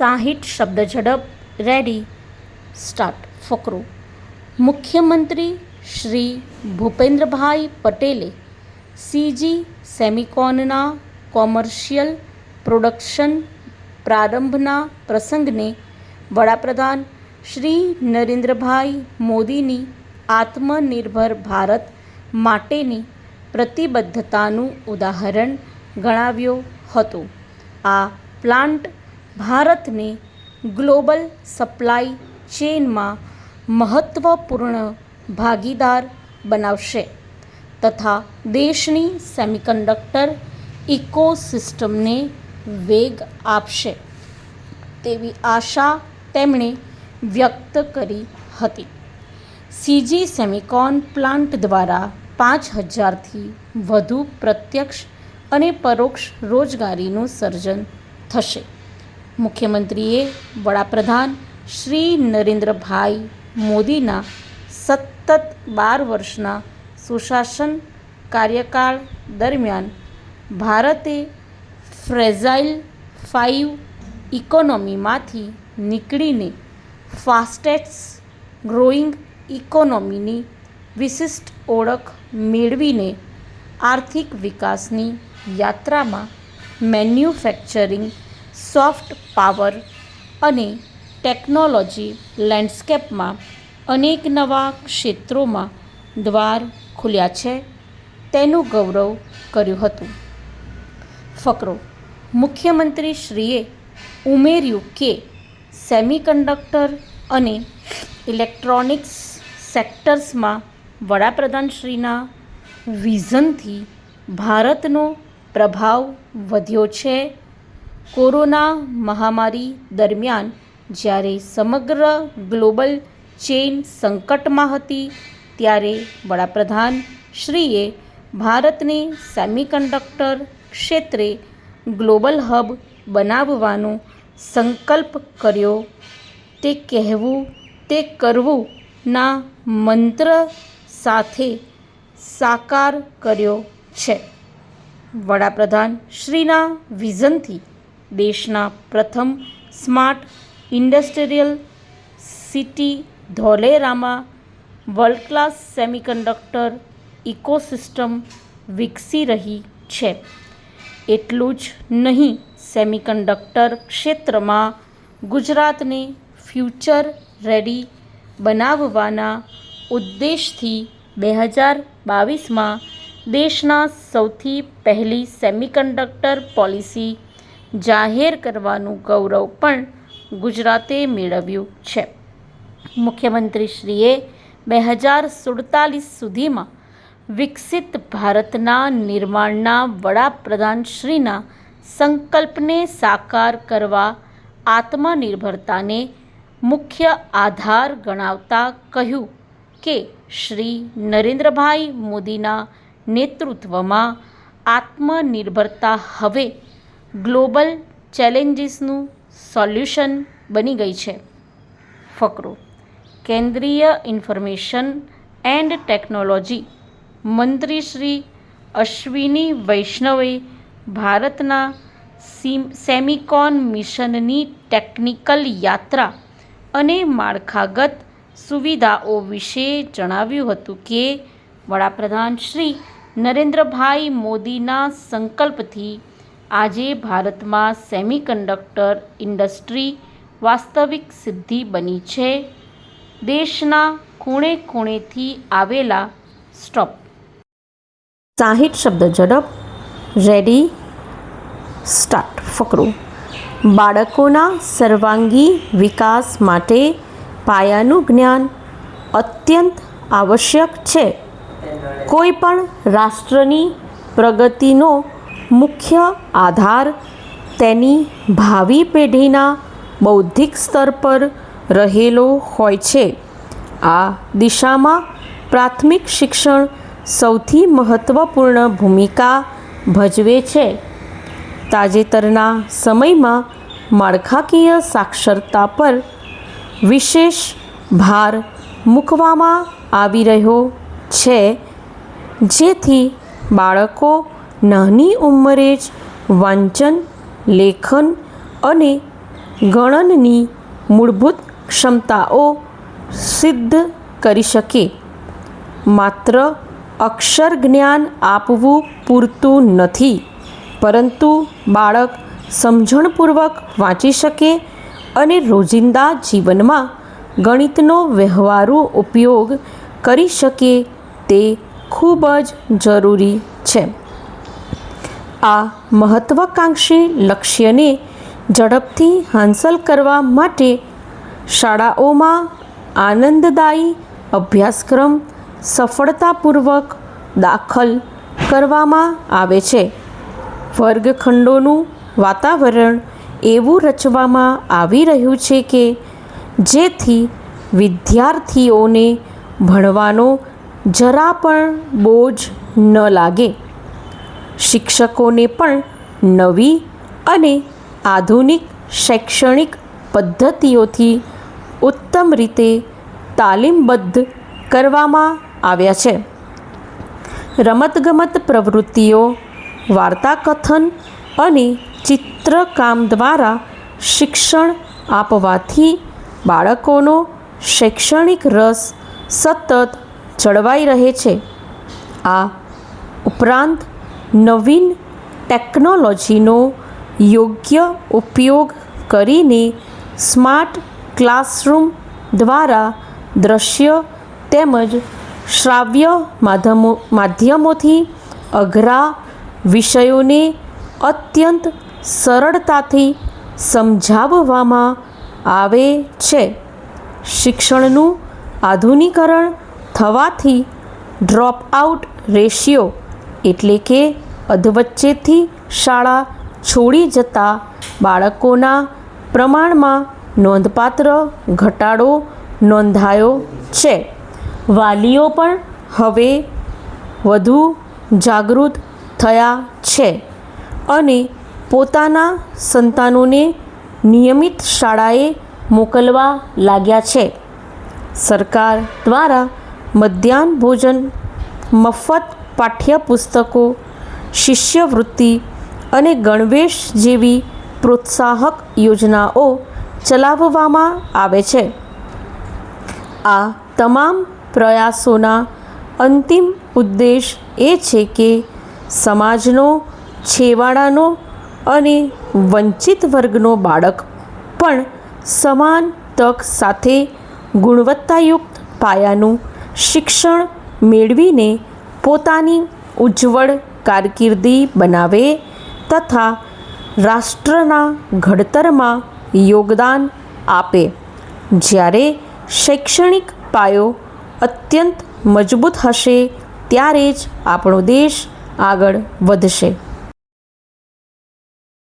60 શબ્દ ઝડપ ready start ફકરો. મુખ્યમંત્રી શ્રી ભૂપેન્દ્રભાઈ પટેલે સીજી સેમિકોનના કોમર્શિયલ પ્રોડક્શન પ્રારંભના પ્રસંગને વડાપ્રધાન શ્રી નરેન્દ્રભાઈ મોદીની આત્મનિર્ભર ભારત માટેની પ્રતિબદ્ધતાનું ઉદાહરણ ગણાવ્યો હતો. આ પ્લાન્ટ ભારતને ગ્લોબલ સપ્લાય ચેઇનમાં મહત્ત્વપૂર્ણ ભાગીદાર બનાવશે તથા દેશની સેમિકન્ડક્ટર ઇકોસિસ્ટમને વેગ આપશે તેવી આશા તેમણે વ્યક્ત કરી હતી. સીજી સેમિકોન પ્લાન્ટ દ્વારા 5,000થી વધુ પ્રત્યક્ષ અને પરોક્ષ રોજગારીનું સર્જન થશે. મુખ્યમંત્રીએ વડાપ્રધાન શ્રી નરેન્દ્રભાઈ મોદીના સતત 12 વર્ષના સુશાસન કાર્યકાળ દરમિયાન ભારતે ફ્રેજાઇલ 5 ઇકોનોમીમાંથી નીકળીને ફાસ્ટેસ્ટ ગ્રોઈંગ ઇકોનોમીની વિશિષ્ટ ઓળખ મેળવીને આર્થિક વિકાસની યાત્રામાં મેન્યુફેક્ચરિંગ, સોફ્ટ પાવર અને ટેકનોલોજી લેન્ડસ્કેપમાં અનેક નવા ક્ષેત્રોમાં દ્વાર ખુલ્યા છે તેનું ગૌરવ કર્યું હતું. ફકરો. મુખ્યમંત્રીશ્રીએ ઉમેર્યું કે સેમિકન્ડક્ટર અને ઇલેક્ટ્રોનિક્સ સેક્ટર્સમાં વડાપ્રધાનશ્રીના વિઝનથી ભારતનો પ્રભાવ વધ્યો છે. કોરોના મહામારી દરમિયાન જ્યારે સમગ્ર ગ્લોબલ ચેઇન સંકટમાં હતી ત્યારે વડાપ્રધાન શ્રીએ ભારતને સેમિકન્ડક્ટર ક્ષેત્રે ગ્લોબલ હબ બનાવવાનો સંકલ્પ કર્યો. તે કહેવું તે કરવું ના મંત્ર સાથે સાકાર કર્યો છે. વડાપ્રધાન શ્રીના વિઝનથી દેશના પ્રથમ સ્માર્ટ ઇન્ડસ્ટ્રીયલ સિટી ધોલેરામાં વર્લ્ડ ક્લાસ સેમિકન્ડક્ટર ઇકોસિસ્ટમ વિકસી રહી છે. એટલું જ નહીં, સેમિકન્ડક્ટર ક્ષેત્રમાં ગુજરાતને ફ્યુચર રેડી બનાવવાના ઉદ્દેશથી 2022માં દેશના સૌથી પહેલી સેમિકન્ડક્ટર પોલિસી જાહેર કરવાનું ગૌરવ પણ ગુજરાતે મેળવ્યું છે. મુખ્યમંત્રીશ્રીએ 2047 સુધીમાં વિકસિત ભારતના નિર્માણના વડાપ્રધાનશ્રીના સંકલ્પને સાકાર કરવા આત્મનિર્ભરતાને મુખ્ય આધાર ગણાવતા કહ્યું કે શ્રી નરેન્દ્રભાઈ મોદીના નેતૃત્વમાં આત્મનિર્ભરતા હવે ગ્લોબલ ચેલેન્જીસનું સોલ્યુશન બની ગઈ છે. ફકરો. કેન્દ્રીય ઇન્ફોર્મેશન એન્ડ ટેકનોલોજી મંત્રી શ્રી અશ્વિની વૈષ્ણવે ભારતના સેમિકોન મિશનની ટેકનિકલ યાત્રા અને માળખાગત સુવિધાઓ વિશે જણાવ્યું હતું કે વડાપ્રધાન શ્રી નરેન્દ્રભાઈ મોદીના સંકલ્પથી આજે ભારતમાં સેમિકન્ડક્ટર ઇન્ડસ્ટ્રી વાસ્તવિક સિદ્ધિ બની છે. દેશના ખૂણે ખૂણેથી આવેલા સ્ટોપ. 60 શબ્દ ઝડપ રેડી સ્ટાર્ટ ફકરો. બાળકોના સર્વાંગી વિકાસ માટે પાયાનું જ્ઞાન અત્યંત આવશ્યક છે. કોઈ પણ રાષ્ટ્રની પ્રગતિનો મુખ્ય આધાર તેની ભાવિ પેઢીના બૌદ્ધિક સ્તર પર રહેલો હોય છે. આ દિશામાં પ્રાથમિક શિક્ષણ સૌથી મહત્ત્વપૂર્ણ ભૂમિકા ભજવે છે. તાજેતરના સમયમાં માળખાકીય સાક્ષરતા પર વિશેષ ભાર મૂકવામાં આવી રહ્યો છે, જેથી બાળકો નાની ઉંમરે જ વાંચન, લેખન અને ગણનની મૂળભૂત ક્ષમતાઓ સિદ્ધ કરી શકે. માત્ર અક્ષર જ્ઞાન આપવું પૂરતું નથી, પરંતુ બાળક સમજણપૂર્વક વાંચી શકે અને રોજિંદા જીવનમાં ગણિતનો વ્યવહારુ ઉપયોગ કરી શકે તે ખૂબ જ જરૂરી છે. આ મહત્વાકાંક્ષી લક્ષ્યને ઝડપથી હાંસલ કરવા માટે શાળાઓમાં આનંદદાયી અભ્યાસક્રમ સફળતાપૂર્વક દાખલ કરવામાં આવે છે. વર્ગખંડોનું વાતાવરણ એવું રચવામાં આવી રહ્યું છે કે જેથી વિદ્યાર્થીઓને ભણવાનો જરા પણ બોજ ન લાગે. શિક્ષકોને પણ નવી અને આધુનિક શૈક્ષણિક પદ્ધતિઓથી ઉત્તમ રીતે તાલીમબદ્ધ કરવામાં આવ્યા છે. રમતગમત પ્રવૃત્તિઓ, વાર્તાકથન અને ચિત્રકામ દ્વારા શિક્ષણ આપવાથી બાળકોનો શૈક્ષણિક રસ સતત જળવાઈ રહે છે. આ ઉપરાંત નવીન ટેકનોલોજીનો યોગ્ય ઉપયોગ કરીને સ્માર્ટ ક્લાસરૂમ દ્વારા દ્રશ્ય તેમજ શ્રાવ્ય માધ્યમોથી અઘરા વિષયોને અત્યંત સરળતાથી સમજાવવામાં આવે છે. શિક્ષણનું આધુનિકરણ થવાથી ડ્રોપઆઉટ રેશિયો એટલે કે અધવચ્ચેથી શાળા છોડી જતા બાળકોના પ્રમાણમાં નોંધપાત્ર ઘટાડો નોંધાયો છે. વાલીઓ પણ હવે વધુ જાગૃત થયા છે અને પોતાના સંતાનોને નિયમિત શાળાએ મોકલવા લાગ્યા છે. સરકાર દ્વારા મધ્યાહ્ન ભોજન, મફત પાઠ્યપુસ્તકો, શિષ્યવૃત્તિ અને ગણવેશ જેવી પ્રોત્સાહક યોજનાઓ ચલાવવામાં આવે છે. આ તમામ પ્રયાસોના અંતિમ ઉદ્દેશ એ છે કે સમાજનો છેવાડાનો અને વંચિત વર્ગનો બાળક પણ સમાન તક સાથે ગુણવત્તાયુક્ત પાયાનું શિક્ષણ મેળવીને પોતાની ઉજ્જવળ કારકિર્દી બનાવે તથા રાષ્ટ્રના ઘડતરમાં યોગદાન આપે. જ્યારે શૈક્ષણિક પાયો અત્યંત મજબૂત હશે ત્યારે જ આપણો દેશ આગળ વધશે.